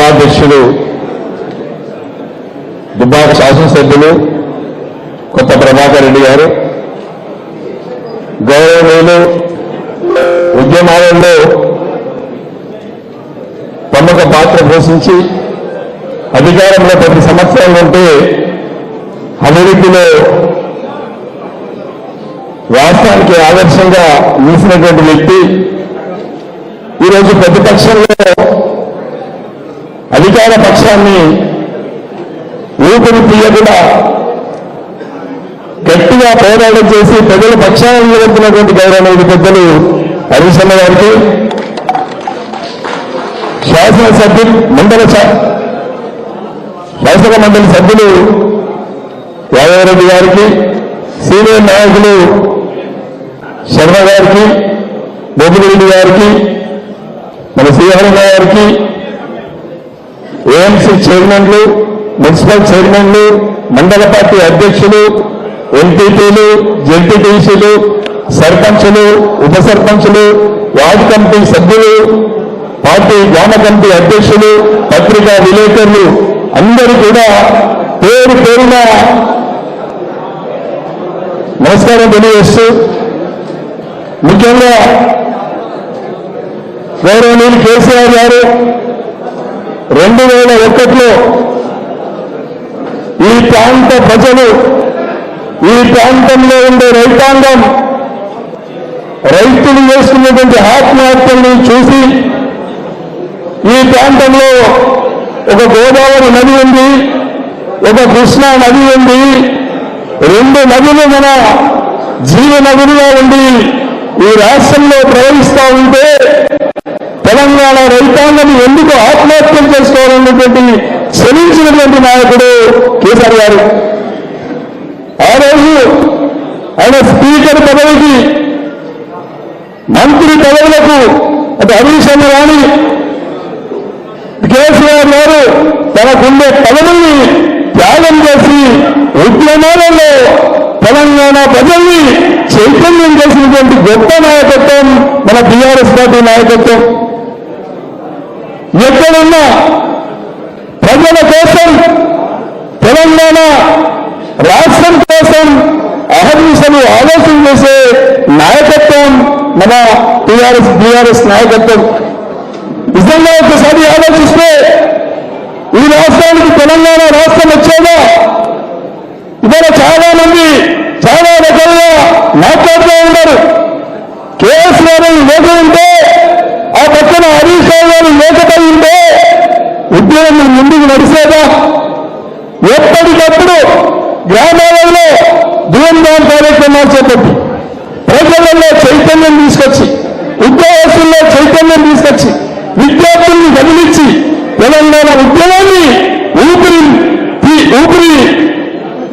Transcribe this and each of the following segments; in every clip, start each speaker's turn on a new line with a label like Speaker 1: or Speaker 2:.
Speaker 1: సభాధ్యక్షులు దుబ్బాక శాసనసభ్యులు కొత్త ప్రభాకర్ రెడ్డి గారు, గౌరవనీయులు ఉద్యమాలలో ప్రముఖ పాత్ర పోషించి అధికారంలో 10 సంవత్సరాలు ఉంటే అభివృద్ధిలో రాష్ట్రానికి ఆదర్శంగా నిలిచినటువంటి వ్యక్తి ఈరోజు ప్రతిపక్షంలో అధికార పక్షాన్ని ఊపిరి తీయకుండా గట్టిగా పోరాటం చేసి ప్రజల పక్షాన్ని నిలబెట్టినటువంటి గౌరవనీయులు పెద్దలు హరీష్ అన్న గారికి, శాసన మండలి సభ్యులు యాదవరెడ్డి గారికి, సీనియర్ నాయకులు శర్మ గారికి, బొబ్బిరెడ్డి గారికి, మన శ్రీహరణ గారికి, ఏఎంసీ చైర్మన్లు, మున్సిపల్ చైర్మన్లు, మండల పార్టీ అధ్యక్షులు, ఎంపీపీలు, జెడ్పీటీసీలు, సర్పంచులు, ఉప సర్పంచులు, వార్డు కమిటీ సభ్యులు, పార్టీ గ్రామ కమిటీ అధ్యక్షులు, పత్రికా విలేకరులు అందరూ కూడా పేరు పేరున నమస్కారం తెలియజేస్తూ, ముఖ్యంగా గౌరవనీయులు కేసీఆర్ గారు 2001లో ఈ ప్రాంత ప్రజలు, ఈ ప్రాంతంలో ఉండే రైతాంగం, రైతులు చేస్తున్నటువంటి ఆత్మహత్యల్ని చూసి ఈ ప్రాంతంలో ఒక గోదావరి నది ఉంది, ఒక కృష్ణా నది ఉంది, 2 నదులు మన జీవ నదులుగా ఉండి ఈ రాష్ట్రంలో ప్రవహిస్తూ ఉంటే తెలంగాణ రైతాంగం ఎందుకు ఆత్మహత్యలు చేసుకోవాలన్నటువంటి చలించినటువంటి నాయకుడు కేసీఆర్ గారు. ఆ రోజు ఆయన స్పీకర్ పదవికి, మంత్రి పదవులకు అంటే హరీష్ అన్న కానీ కేసీఆర్ గారు తనకుండే పదవుల్ని త్యాగం చేసి ఉద్యమాలలో తెలంగాణ ప్రజల్ని చైతన్యం చేసినటువంటి గొప్ప నాయకత్వం మన టీఆర్ఎస్ పార్టీ నాయకత్వం. ఎక్కడున్నా ప్రజల కోసం, తెలంగాణ రాష్ట్రం కోసం అహర్నిశలు ఆలోచన చేసే నాయకత్వం మన టీఆర్ఎస్ నాయకత్వం. నిజంగా ఒకసారి ఆలోచిస్తే ఈ రాష్ట్రానికి తెలంగాణ రాష్ట్రం వచ్చేదా? ఇవాళ చాలా మంది చాలా రకాలుగా మాట్లాడుతూ ఉన్నారు. కేసీఆర్ లేక ఉంటే, ఆ పక్కన హరీష్ రావు గారు లేకపోయి ఉంటే ఉద్యోగం ముందుకు నడిచేదా? ఎప్పటికప్పుడు గ్రామాలలో ధూమ్ధాం కార్యక్రమాలు చేపట్టి ప్రజలలో చైతన్యం తీసుకొచ్చి, ఉద్యోగస్తుల్లో చైతన్యం తీసుకొచ్చి, విద్యార్థుల్ని కదిలించి తెలంగాణ ఉద్యమాన్ని ఊపిరి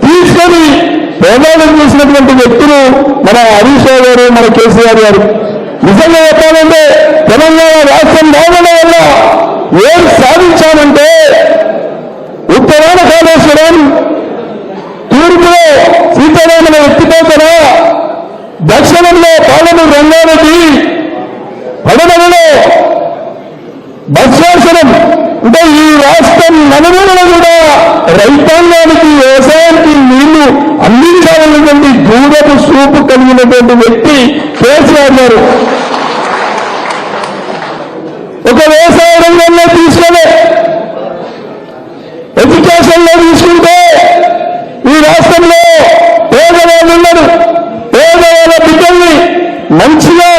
Speaker 1: తీసుకొని పోరాటం చేసినటువంటి వ్యక్తులు మన హరీష్ రావు గారు, మన కేసీఆర్ గారు. నిజంగా చెప్పాలంటే తెలంగాణ రాష్ట్రం రావడం వల్ల ఏం సాధించామంటే, ఉత్తరాన కాళేశ్వరం, తూర్పులో సీతారామన ఎత్తిపోతన, దక్షిణంలో పాలమూరు రంగారెడ్డి, పడమరలో బస్వాసనం, అంటే ఈ రాష్ట్రం నలుమూలలో కూడా రైతాంగానికి, వ్యవసాయానికి నీళ్లు అందించాలన్నటువంటి దూరపు చూపు కలిగినటువంటి వ్యక్తి కేసీఆర్ గారు. ఒక వ్యవసాయ రంగంలో తీసుకునే, ఎడ్యుకేషన్లో తీసుకుంటే ఈ రాష్ట్రంలో పేదవాళ్ళు ఉన్నారు. పేదవాళ్ళ బిడ్డల్ని మంచిగా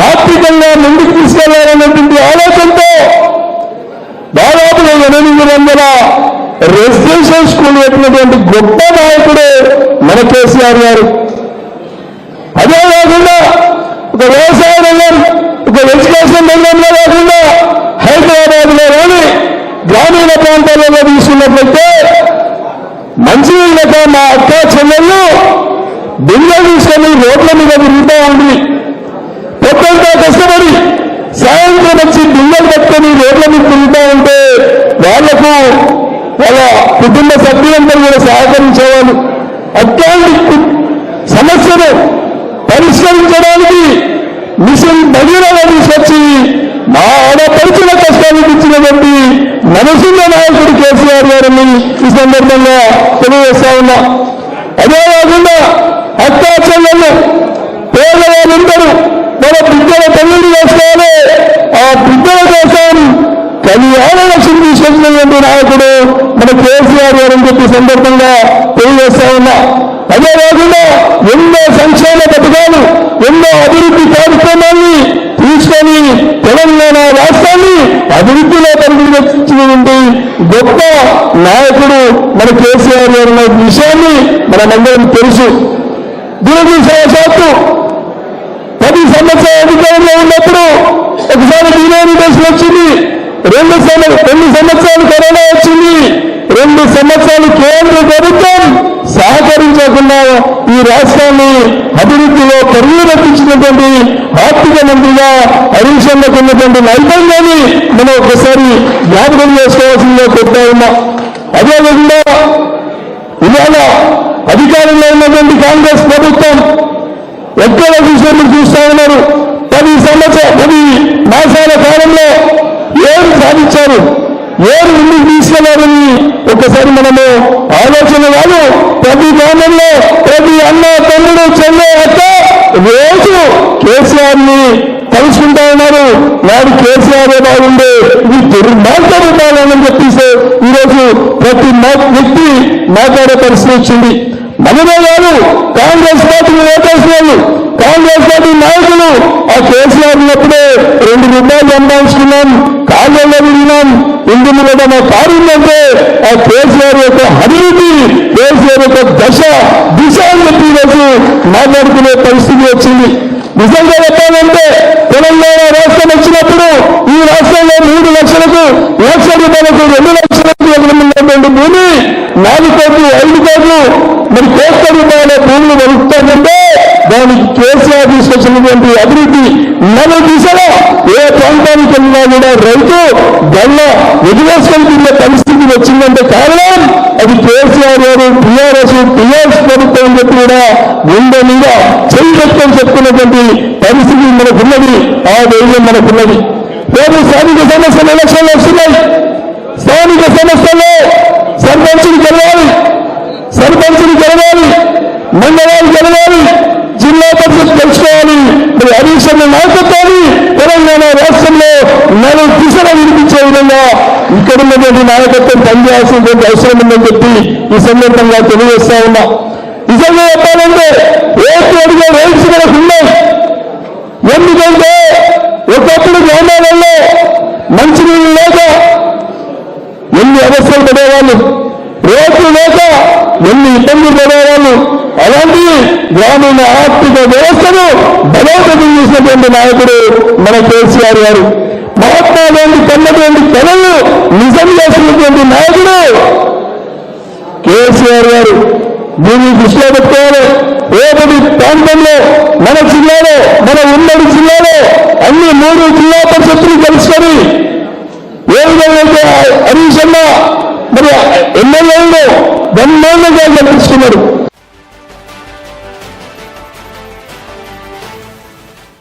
Speaker 1: ఆర్థికంగా ముందుకు తీసుకెళ్లాలన్నటువంటి ఆలోచనతో దాదాపుగా 800 రెసిడెన్షియల్ స్కూల్ పెట్టినటువంటి గొప్ప నాయకుడు మన కేసీఆర్ గారు. అదే కాకుండా ఒక వ్యవసాయ రంగం, ఒక ఎడ్యుకేషన్ రంగంలో కాకుండా హైదరాబాద్ లో కానీ గ్రామీణ ప్రాంతాలలో తీసుకున్నట్లయితే మంచినీళ్ళక మా అక్క చెల్లెళ్ళు బిల్లులు తీసుకొని రోడ్ల మీద తిరుగుతూ ఉంది. పొద్దంతా కష్టపడి సాయంత్రం వచ్చి బిల్లులు పెట్టుకొని రోడ్ల మీద తిరుగుతూ ఉంటే వాళ్లకు వాళ్ళ కుటుంబ సభ్యులందరూ కూడా సహకరించేవాళ్ళు. అట్లాంటి సమస్యను పరిష్కరించడానికి మిషన్ భగీరథ తీసుకొచ్చి మా ఆడపడుచుల కష్టానికి ఇచ్చినటువంటి మనసున్న నాయకుడు కేసీఆర్ గారిని ఈ సందర్భంగా తెలియజేస్తా ఉన్నా. అదే కాకుండా అక్కా చెల్లెళ్ళు పేదవాళ్ళందరూ మన బిడ్డల తల్లిని చేసుకోవాలి. ఆ బిడ్డల కోసం కళ్యాణ లక్ష్యం తీసుకొచ్చినటువంటి నాయకుడు మన కేసీఆర్ గారు అని చెప్పి సందర్భంగా తెలియజేస్తా ఉన్నా. అదే కాకుండా ఎన్నో సంక్షేమ పథకాలు, ఎన్నో అభివృద్ధి కార్యక్రమాన్ని తీసుకొని తెలంగాణ రాష్ట్రాన్ని అభివృద్ధిలో పరిగణించినటువంటి గొప్ప నాయకుడు మన కేసీఆర్ గారు అనే విషయాన్ని మనందరం తెలుసు. దురదృష్టవశాత్తు 10 సంవత్సరాల అధికారంలో ఉన్నప్పుడు ఒకసారి డిమానిటేషన్ వచ్చింది, 2 సంవత్సరాలు కరోనా వచ్చింది, 2 సంవత్సరాలు కేంద్ర ప్రభుత్వం సహకరించకుండా ఈ రాష్ట్రాన్ని అభివృద్ధిలో పరిరక్షించినటువంటి ఆర్థిక మంత్రిగా హరీష్ అన్నకు ఉన్నటువంటి నైపుణ్యాన్ని మనం ఒకసారి జ్ఞాపకం చేసుకోవాల్సిందిగా చెప్తా ఉన్నాం. అదేవిధంగా ఇవాళ అధికారంలో ఉన్నటువంటి కాంగ్రెస్ ప్రభుత్వం ఎక్కడ విషయాన్ని చూస్తా ఉన్నారు. 10 మాసాల కాలంలో ఏం సాధించారు, ఏం ముందుకు తీసుకెళ్లారని ఒకసారి మనము ఆలోచన కాదు. ప్రతి గ్రామంలో ప్రతి అన్న తమ్ముడు చెల్లె అక్క రోజు కేసీఆర్ ని కలుసుకుంటా ఉన్నారు. వాడు కేసీఆర్ బాగుండే ఇది దుర్మార్గం ఉండాలని చెప్పేసి ఈరోజు ప్రతి వ్యక్తి మాట్లాడే పరిస్థితి వచ్చింది. మనమే కాదు, కాంగ్రెస్ పార్టీని ఓటేసిన వాళ్ళు, కాంగ్రెస్ పార్టీ నాయకులు ఆ కేసీఆర్ ఉన్నప్పుడే 2 రూపాయలు సంపాదించుకున్నాం, కాళ్ళలో విన్నాం, ఇందులో మా కారుందంటే ఆ కేసీఆర్ యొక్క అభివృద్ధి, కేసీఆర్ యొక్క దిశ అని చెప్పి ఈరోజు మాట్లాడుకునే పరిస్థితి వచ్చింది. నిజంగా చెప్పాలంటే తెలంగాణ రాష్ట్రం వచ్చినప్పుడు ఈ రాష్ట్రంలో 3 లక్షలకు 1,00,000 రూపాయలకు 2 లక్షలకు ఉన్నటువంటి భూమి 4 కోట్లు 5 కోట్లు మరి కోట్ల రూపాయల భూములు దొరుకుతుందంటే దానికి కేసీఆర్ తీసుకొచ్చినటువంటి అభివృద్ధి నలు దిశలో ఏ ప్రాంతానికి వెళ్ళినా కూడా రైతు గల్ల ఎదురేసుకొని తిరిగే పరిస్థితి వచ్చిందంటే కారణం అది కేసీఆర్ గారు టీఆర్ఎస్ ప్రభుత్వం అని చెప్పి కూడా గుండె మీద చెయ్యి పెట్టుకొని చెప్పుకున్నటువంటి పరిస్థితి మనకున్నది. ఆ ధైర్యం మనకున్నది. రేపు స్థానిక సమస్యలు ఎలక్షన్లు వస్తున్నాయి. స్థానిక సంస్థల్లో సర్పంచులు గెలవాలి, మండలాలు గెలవాలి, జిల్లా పరిషత్ గెలుచుకోవాలి. మరి హరీష్ అన్న నాయకత్వాన్ని తెలంగాణ రాష్ట్రంలో 4 దిశలు వినిపించే విధంగా ఇక్కడ ఉన్నటువంటి నాయకత్వం పనిచేయాల్సినటువంటి అవసరం ఉందని చెప్పి ఈ సందర్భంగా తెలియజేస్తా ఉన్నా. నిజంగా చెప్పాలంటే రేట్లు అడిగే రైట్స్ మనకు ఉన్నాయి. ఎందుకంటే ఒకప్పుడు గ్రామాలలో మంచినీళ్ళు లేక ఎన్ని అవస్థలు పడేవాళ్ళు, రోడ్లు లేక ఎన్ని ఇబ్బందులు పడేవాళ్ళు. అలాంటి గ్రామీణ ఆర్థిక వ్యవస్థను బలోపేతం చేసినటువంటి నాయకుడు మన కేసీఆర్ గారు. మహాత్మా గాంధీ కన్నటువంటి కళలు నిజం చేసినటువంటి నాయకుడు కేసీఆర్ గారు. దీన్ని దృష్టిలో పెట్టుకోవాలి. రేపటి ప్రాంతంలో మన జిల్లాలో, మన ఉమ్మడి జిల్లాలో అన్ని 3 జిల్లా పరిషత్తులు కలుసుకొని ఏ విధంగా హరీష్ అన్న మరి ఎమ్మెల్యేలు 1 గెలుచుకున్నారు.